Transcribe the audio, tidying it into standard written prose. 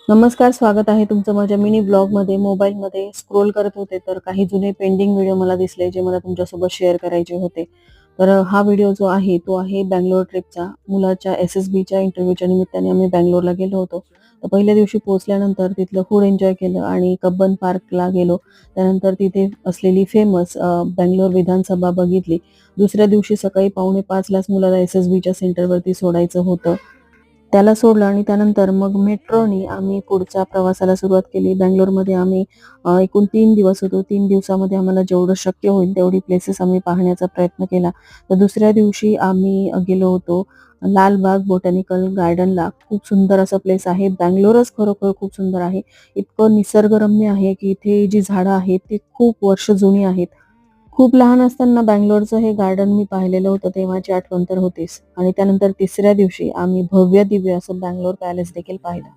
नमस्कार, स्वागत आहे तुमचं माझ्या मिनी ब्लॉगमध्ये. मोबाईलमध्ये स्क्रोल करत होते, तर काही जुने पेंडिंग व्हिडिओ मला दिसले, जे मला तुमच्यासोबत शेअर करायचे होते. तर हा व्हिडिओ जो आहे, तो आहे बंगलोर ट्रिपचा. मुलाच्या एस-एस-बीच्या इंटरव्ह्यूच्या निमित्ताने आम्ही बंगलोरला गेलो होतो. तर पहिल्या दिवशी पोहोचल्यानंतर तिथलं फूड एन्जॉय केलं आणि कब्बन पार्कला गेलो. त्यानंतर तिथे असलेली फेमस बंगलोर विधानसभा बघितली. दुसऱ्या दिवशी सकाळी 4:45 लाच मुलाला एस-एस-बीच्या सेंटरवरती सोडायचं होतं. त्याला सोडलं आणि त्यानंतर मग मेट्रोनी आम्ही पुढच्या प्रवासाला सुरुवात केली. बंगलोरमध्ये आम्ही एकूण 3 दिवस होतो. 3 दिवसामध्ये आम्हाला जेवढं शक्य होईल तेवढी प्लेसेस आम्ही पाहण्याचा प्रयत्न केला. तर दुसऱ्या दिवशी आम्ही गेलो होतो लालबाग बोटॅनिकल गार्डनला. खूप सुंदर असं प्लेस आहे. बंगलोरच खरोखर खूप सुंदर आहे. इतकं निसर्गरम्य आहे, की इथे जी झाडं आहेत ती खूप वर्ष जुनी आहेत. खूप लहान असताना बंगलोरचं हे गार्डन मी पाहिलेलं होतं, तेव्हाची आठवण तर होतीच. आणि त्यानंतर तिसऱ्या दिवशी आम्ही भव्य दिव्य असं बंगलोर पॅलेस देखील पाहिलं.